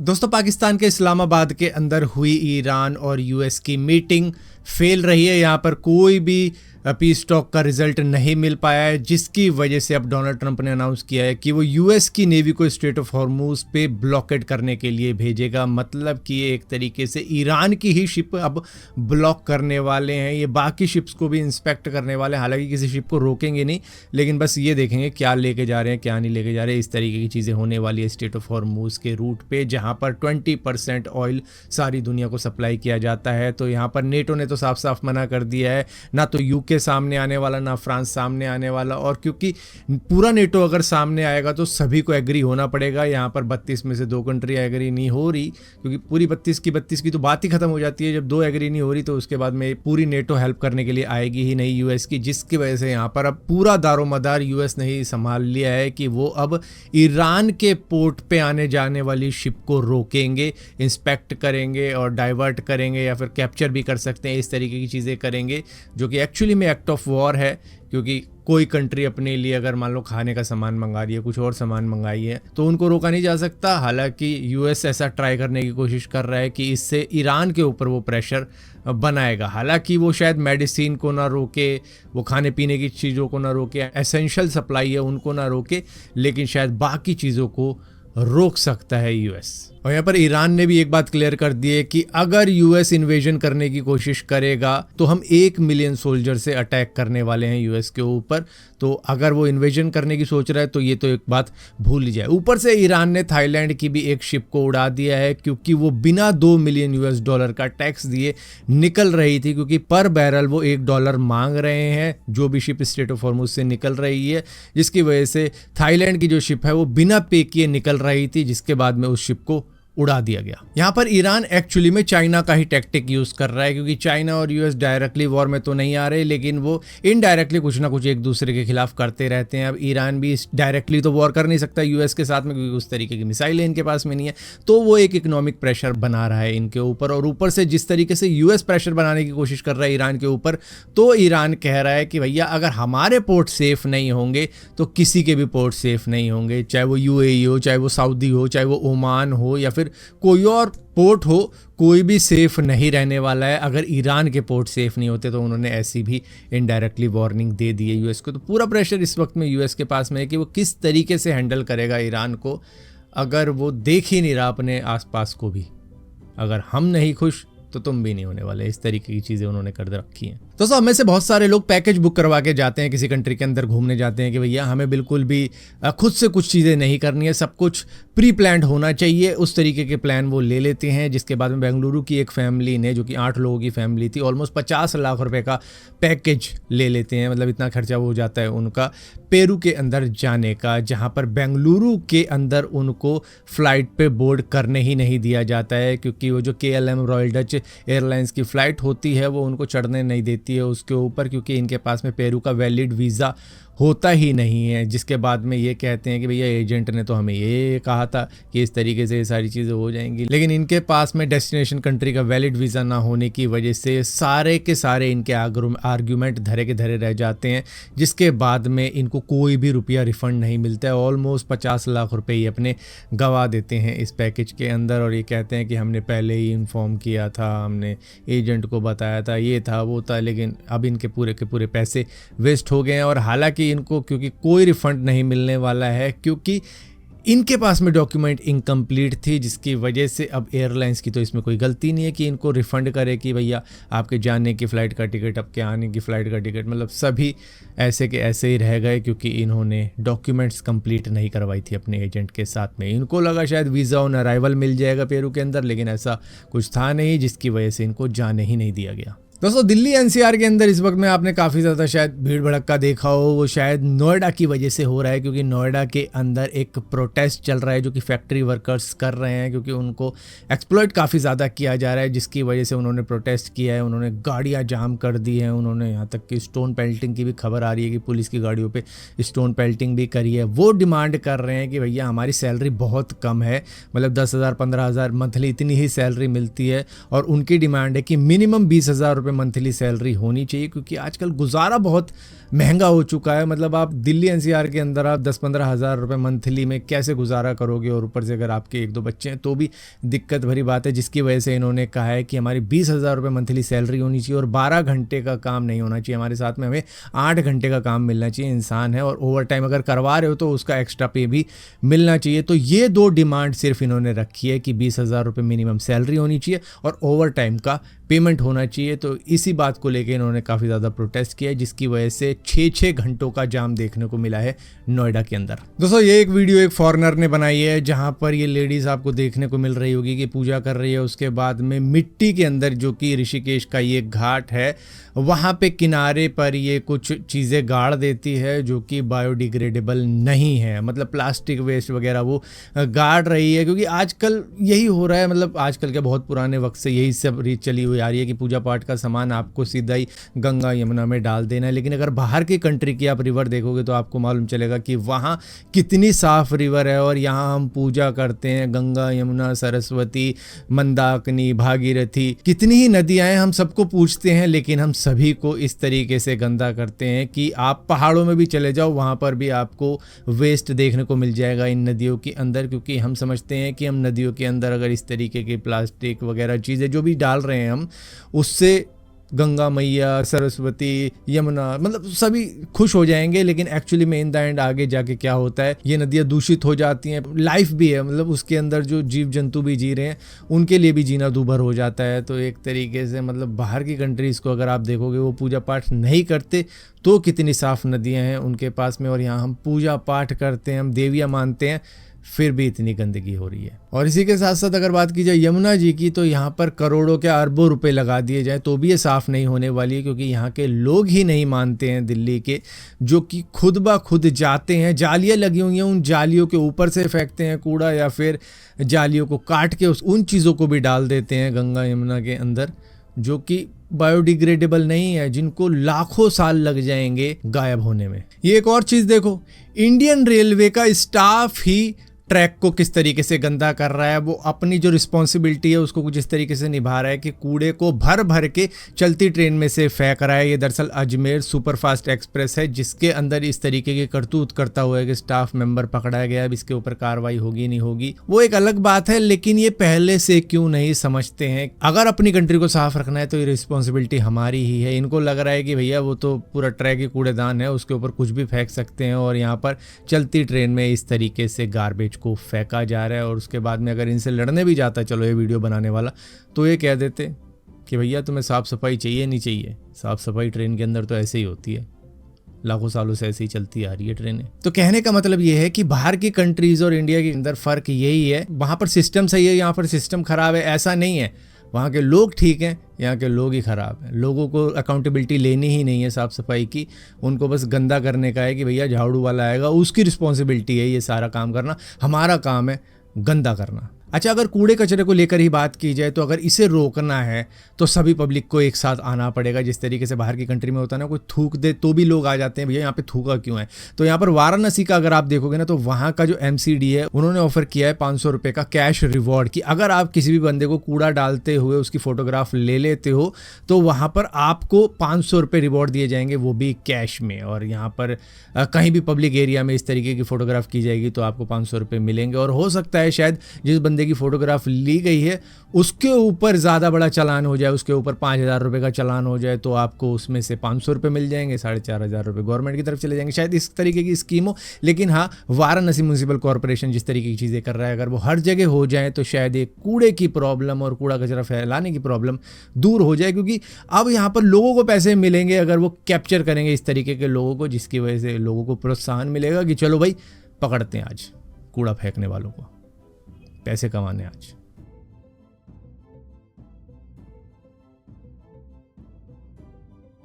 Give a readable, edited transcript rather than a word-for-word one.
दोस्तों, पाकिस्तान के इस्लामाबाद के अंदर हुई ईरान और यूएस की मीटिंग फेल रही है। यहाँ पर कोई भी पीस टॉक का रिजल्ट नहीं मिल पाया है, जिसकी वजह से अब डोनाल्ड ट्रंप ने अनाउंस किया है कि वो यूएस की नेवी को स्ट्रेट ऑफ हॉर्मूज पे ब्लॉकेड करने के लिए भेजेगा। मतलब कि ये एक तरीके से ईरान की ही शिप अब ब्लॉक करने वाले हैं। ये बाकी शिप्स को भी इंस्पेक्ट करने वाले हैं, हालांकि किसी शिप को रोकेंगे नहीं, लेकिन बस ये देखेंगे क्या लेके जा रहे हैं क्या नहीं लेके जा रहे हैं। इस तरीके की चीज़ें होने वाली है स्ट्रेट ऑफ हॉर्मूज के रूट पे, जहाँ पर 20% ऑयल सारी दुनिया को सप्लाई किया जाता है। तो यहाँ पर नेटो ने तो साफ साफ मना कर दिया है, ना तो यूके सामने आने वाला ना फ्रांस सामने आने वाला। और क्योंकि पूरा नेटो अगर सामने आएगा तो सभी को एग्री होना पड़ेगा। यहाँ पर 32 में से 2 कंट्री एग्री नहीं हो रही, क्योंकि पूरी 32 की तो बात ही खत्म हो जाती है। जब 2 एग्री नहीं हो रही तो उसके बाद में पूरी नेटो हेल्प करने के लिए आएगी ही नहीं यूएस की, जिसकी वजह से यहाँ पर अब पूरा दारोमदार यूएस ने ही संभाल लिया है कि वो अब ईरान के पोर्ट पे आने जाने वाली शिप को रोकेंगे, इंस्पेक्ट करेंगे और डाइवर्ट करेंगे या फिर कैप्चर भी कर सकते हैं। इस तरीके की चीज़ें करेंगे, जो कि एक्चुअली में एक्ट ऑफ वॉर है। क्योंकि कोई कंट्री अपने लिए अगर मान लो खाने का सामान मंगा रही है, कुछ और सामान मंगाई है, तो उनको रोका नहीं जा सकता। हालांकि यूएस ऐसा ट्राई करने की कोशिश कर रहा है कि इससे ईरान के ऊपर वो प्रेशर बनाएगा। हालांकि वो शायद मेडिसिन को ना रोके, वो खाने पीने की चीज़ों को ना रोके, एसेंशियल सप्लाई है उनको ना रोके, लेकिन शायद बाकी चीज़ों को रोक सकता है यूएस। और यहाँ पर ईरान ने भी एक बात क्लियर कर दी है कि अगर यूएस इन्वेजन करने की कोशिश करेगा तो हम 1 मिलियन सोल्जर से अटैक करने वाले हैं यूएस के ऊपर। तो अगर वो इन्वेजन करने की सोच रहा है तो ये तो एक बात भूल ही जाए। ऊपर से ईरान ने थाईलैंड की भी एक शिप को उड़ा दिया है, क्योंकि वो बिना $2 मिलियन का टैक्स दिए निकल रही थी, क्योंकि पर बैरल वो $1 मांग रहे हैं जो भी शिप स्ट्रेट ऑफ हॉर्मूज से निकल रही है, जिसकी वजह से थाईलैंड की जो शिप है वो बिना पे किए निकल रही थी, जिसके बाद में उस शिप को उड़ा दिया गया। यहाँ पर ईरान एक्चुअली में चाइना का ही टैक्टिक यूज कर रहा है, क्योंकि चाइना और यूएस डायरेक्टली वॉर में तो नहीं आ रहे, लेकिन वो इनडायरेक्टली कुछ ना कुछ एक दूसरे के खिलाफ करते रहते हैं। अब ईरान भी डायरेक्टली तो वॉर कर नहीं सकता यूएस के साथ में, क्योंकि उस तरीके की मिसाइलें इनके पास में नहीं है। तो वो एक इकोनॉमिक प्रेशर बना रहा है इनके ऊपर, और ऊपर से जिस तरीके से यूएस प्रेशर बनाने की कोशिश कर रहा है ईरान के ऊपर, तो ईरान कह रहा है कि भैया अगर हमारे पोर्ट सेफ नहीं होंगे तो किसी के भी पोर्ट सेफ नहीं होंगे, चाहे वो यूएई हो, चाहे वो सऊदी हो, चाहे वो ओमान हो, या फिर कोई और पोर्ट हो, कोई भी सेफ नहीं रहने वाला है। अगर ईरान के पोर्ट सेफ नहीं होते तो उन्होंने ऐसी भी इनडायरेक्टली वार्निंग दे दी है यूएस को। तो पूरा प्रेशर इस वक्त में यूएस के पास में है कि वो किस तरीके से हैंडल करेगा ईरान को, अगर वो देख ही नहीं रहा अपने आसपास को भी। अगर हम नहीं खुश तो तुम भी नहीं होने वाले। इस तरीके की चीज़ें उन्होंने कर रखी हैं। दोस्तों, हमें से बहुत सारे लोग पैकेज बुक करवा के जाते हैं, किसी कंट्री के अंदर घूमने जाते हैं कि भैया हमें बिल्कुल भी खुद से कुछ चीज़ें नहीं करनी है, सब कुछ प्री प्लान्ड होना चाहिए। उस तरीके के प्लान वो ले लेते हैं, जिसके बाद में बेंगलुरु की एक फैमिली ने, जो कि 8 लोगों की फैमिली थी, ऑलमोस्ट 50 लाख रुपए का पैकेज ले लेते हैं। मतलब इतना खर्चा हो जाता है उनका पेरू के अंदर जाने का, जहाँ पर बेंगलुरु के अंदर उनको फ्लाइट पे बोर्ड करने ही नहीं दिया जाता है, क्योंकि वो जो KLM रॉयल डच एयरलाइंस की फ़्लाइट होती है वो उनको चढ़ने नहीं देती है उसके ऊपर, क्योंकि इनके पास में पेरू का वैलिड वीज़ा होता ही नहीं है। जिसके बाद में ये कहते हैं कि भैया एजेंट ने तो हमें ये कहा था कि इस तरीके से ये सारी चीज़ें हो जाएंगी, लेकिन इनके पास में डेस्टिनेशन कंट्री का वैलिड वीज़ा ना होने की वजह से सारे के सारे इनके आर्गूमेंट धरे के धरे रह जाते हैं, जिसके बाद में इनको कोई भी रुपया रिफ़ंड नहीं मिलता है। ऑलमोस्ट 50 लाख रुपए ही अपने गंवा देते हैं इस पैकेज के अंदर, और ये कहते हैं कि हमने पहले ही इन्फॉर्म किया था, हमने एजेंट को बताया था, ये था वो था, लेकिन अब इनके पूरे के पूरे पैसे वेस्ट हो गए हैं। और हालांकि इनको क्योंकि कोई रिफंड नहीं मिलने वाला है, क्योंकि इनके पास में डॉक्यूमेंट इनकम्प्लीट थी, जिसकी वजह से अब एयरलाइंस की तो इसमें कोई गलती नहीं है कि इनको रिफ़ंड करे कि भैया आपके जाने की फ़्लाइट का टिकट, आपके आने की फ़्लाइट का टिकट, मतलब सभी ऐसे के ऐसे ही रह गए, क्योंकि इन्होंने डॉक्यूमेंट्स कंप्लीट नहीं करवाई थी अपने एजेंट के साथ में। इनको लगा शायद वीज़ा ऑन अराइवल मिल जाएगा पेरू के अंदर, लेकिन ऐसा कुछ था नहीं, जिसकी वजह से इनको जाने ही नहीं दिया गया। दोस्तों, दिल्ली NCR के अंदर इस वक्त में आपने काफ़ी ज़्यादा शायद भीड़ भड़क्का देखा हो, वो शायद नोएडा की वजह से हो रहा है, क्योंकि नोएडा के अंदर एक प्रोटेस्ट चल रहा है जो कि फैक्ट्री वर्कर्स कर रहे हैं, क्योंकि उनको एक्सप्लॉइट काफ़ी ज़्यादा किया जा रहा है, जिसकी वजह से उन्होंने प्रोटेस्ट किया है। उन्होंने गाड़ियाँ जाम कर दी हैं, उन्होंने यहाँ तक कि स्टोन पेल्टिंग की भी खबर आ रही है कि पुलिस की गाड़ियों पर स्टोन पेल्टिंग भी करी है। वो डिमांड कर रहे हैं कि भैया हमारी सैलरी बहुत कम है, मतलब 10,000 15,000 मंथली इतनी ही सैलरी मिलती है, और उनकी डिमांड है कि मिनिमम 20,000 रुपये रुपये मंथली सैलरी होनी चाहिए, क्योंकि आजकल गुजारा बहुत महंगा हो चुका है। मतलब आप दिल्ली एनसीआर के अंदर आप 10-15 हज़ार रुपये मंथली में कैसे गुजारा करोगे, और ऊपर से अगर आपके 1-2 बच्चे हैं तो भी दिक्कत भरी बात है, जिसकी वजह से इन्होंने कहा है कि हमारी 20,000 रुपये मंथली सैलरी होनी चाहिए और 12 घंटे का काम नहीं होना चाहिए हमारे साथ में, हमें 8 घंटे का काम मिलना चाहिए। इंसान है और ओवर टाइम अगर करवा रहे हो तो उसका एक्स्ट्रा पे भी मिलना चाहिए। तो ये 2 डिमांड सिर्फ इन्होंने रखी है कि 20,000 रुपये मिनिमम सैलरी होनी चाहिए और ओवर टाइम का पेमेंट होना चाहिए। तो इसी बात को लेकर इन्होंने काफ़ी ज़्यादा प्रोटेस्ट किया है, जिसकी वजह से 6-6 घंटों का जाम देखने को मिला है नोएडा के अंदर। दोस्तों ये एक वीडियो एक फॉरेनर ने बनाई है, जहां पर ये लेडीज़ आपको देखने को मिल रही होगी कि पूजा कर रही है। उसके बाद में मिट्टी के अंदर, जो कि ऋषिकेश का ये घाट है, वहाँ पे किनारे पर ये कुछ चीज़ें गाड़ देती है जो कि बायोडिग्रेडेबल नहीं है, मतलब प्लास्टिक वेस्ट वगैरह वो गाड़ रही है। क्योंकि आजकल यही हो रहा है, मतलब आजकल के बहुत पुराने वक्त से यही सब रीत चली हुई आ रही है कि पूजा पाठ का सामान आपको सीधा ही गंगा यमुना में डाल देना है। लेकिन अगर बाहर की कंट्री की आप रिवर देखोगे तो आपको मालूम चलेगा कि वहाँ कितनी साफ़ रिवर है, और यहाँ हम पूजा करते हैं गंगा यमुना सरस्वती मंदाकिनी भागीरथी, कितनी ही नदियाँ हैं, हम सबको पूछते हैं, लेकिन हम सभी को इस तरीके से गंदा करते हैं कि आप पहाड़ों में भी चले जाओ, वहाँ पर भी आपको वेस्ट देखने को मिल जाएगा इन नदियों के अंदर। क्योंकि हम समझते हैं कि हम नदियों के अंदर अगर इस तरीके की प्लास्टिक वगैरह चीज़ें जो भी डाल रहे हैं हम, उससे गंगा मैया सरस्वती यमुना मतलब सभी खुश हो जाएंगे। लेकिन एक्चुअली में इन द एंड आगे जाके क्या होता है, ये नदियाँ दूषित हो जाती हैं, लाइफ भी है, मतलब उसके अंदर जो जीव जंतु भी जी रहे हैं उनके लिए भी जीना दूभर हो जाता है। तो एक तरीके से मतलब बाहर की कंट्रीज़ को अगर आप देखोगे, वो पूजा पाठ नहीं करते तो कितनी साफ़ नदियाँ हैं उनके पास में, और यहाँ हम पूजा पाठ करते हैं, हम देवियाँ मानते हैं, फिर भी इतनी गंदगी हो रही है। और इसी के साथ साथ अगर बात की जाए यमुना जी की, तो यहाँ पर करोड़ों के अरबों रुपए लगा दिए जाए तो भी ये साफ़ नहीं होने वाली है। क्योंकि यहाँ के लोग ही नहीं मानते हैं दिल्ली के, जो कि खुद ब खुद जाते हैं, जालियाँ लगी हुई हैं, उन जालियों के ऊपर से फेंकते हैं कूड़ा, या फिर जालियों को काट के उन चीज़ों को भी डाल देते हैं गंगा यमुना के अंदर, जो कि बायोडिग्रेडेबल नहीं है, जिनको लाखों साल लग जाएंगे गायब होने में। ये एक और चीज़ देखो, इंडियन रेलवे का स्टाफ ही ट्रैक को किस तरीके से गंदा कर रहा है। वो अपनी जो रिस्पॉन्सिबिलिटी है उसको कुछ इस तरीके से निभा रहा है कि कूड़े को भर भर के चलती ट्रेन में से फेंक रहा है। ये दरअसल अजमेर सुपरफास्ट एक्सप्रेस है, जिसके अंदर इस तरीके के करतूत करता हुआ है कि स्टाफ मेंबर पकड़ा गया। अब इसके ऊपर कार्रवाई होगी नहीं होगी वो एक अलग बात है, लेकिन ये पहले से क्यों नहीं समझते हैं। अगर अपनी कंट्री को साफ रखना है तो ये रिस्पॉन्सिबिलिटी हमारी ही है। इनको लग रहा है कि भैया वो तो पूरा ट्रैक ही कूड़ेदान है, उसके ऊपर कुछ भी फेंक सकते हैं, और यहाँ पर चलती ट्रेन में इस तरीके से गार्बेज को फेंका जा रहा है। और उसके बाद में अगर इनसे लड़ने भी जाता, चलो ये वीडियो बनाने वाला, तो ये कह देते कि भैया तुम्हें साफ़ सफाई चाहिए नहीं चाहिए, साफ़ सफाई ट्रेन के अंदर तो ऐसे ही होती है, लाखों सालों से ऐसे ही चलती आ रही है ट्रेनें। तो कहने का मतलब ये है कि बाहर की कंट्रीज़ और इंडिया के अंदर फ़र्क यही है, वहाँ पर सिस्टम सही है, यहाँ पर सिस्टम ख़राब है, ऐसा नहीं है। वहाँ के लोग ठीक हैं, यहाँ के लोग ही ख़राब हैं। लोगों को अकाउंटेबिलिटी लेनी ही नहीं है साफ़ सफाई की, उनको बस गंदा करने का है कि भैया झाड़ू वाला आएगा, उसकी रिस्पॉन्सिबिलिटी है ये सारा काम करना, हमारा काम है गंदा करना। अच्छा, अगर कूड़े कचरे को लेकर ही बात की जाए तो अगर इसे रोकना है तो सभी पब्लिक को एक साथ आना पड़ेगा। जिस तरीके से बाहर की कंट्री में होता है ना, कोई थूक दे तो भी लोग आ जाते हैं, भैया यहाँ पे थूका क्यों है। तो यहाँ पर वाराणसी का अगर आप देखोगे ना, तो वहाँ का जो MCD है उन्होंने ऑफर किया है 500 रुपये का कैश रिवॉर्ड, कि अगर आप किसी भी बंदे को कूड़ा डालते हुए उसकी फ़ोटोग्राफ ले लेते हो तो वहाँ पर आपको 500 रुपये रिवॉर्ड दिए जाएंगे, वो भी कैश में। और यहाँ पर कहीं भी पब्लिक एरिया में इस तरीके की फ़ोटोग्राफ की जाएगी तो आपको 500 रुपये मिलेंगे। और हो सकता है शायद जिस बंदे की फ़ोटोग्राफ ली गई है उसके ऊपर ज़्यादा बड़ा चालान हो जाए, उसके ऊपर 5,000 रुपये का चालान हो जाए, तो आपको उसमें से 500 रुपये मिल जाएंगे, 4,500 रुपये गवर्नमेंट की तरफ चले जाएंगे। शायद इस तरीके की स्कीम हो। लेकिन हाँ, वाराणसी म्यूनसिपल कॉरपोरेशन जिस तरीके की चीज़ें कर रहा है, अगर वो हर जगह हो जाए तो शायद एक कूड़े की प्रॉब्लम और कूड़ा कचरा फैलाने की प्रॉब्लम दूर हो जाए। क्योंकि अब यहाँ पर लोगों को पैसे मिलेंगे अगर वो कैप्चर करेंगे इस तरीके के लोगों को, जिसकी वजह से लोगों को प्रोत्साहन मिलेगा कि चलो भाई पकड़ते हैं आज कूड़ा फेंकने वालों को, पैसे कमाने आज।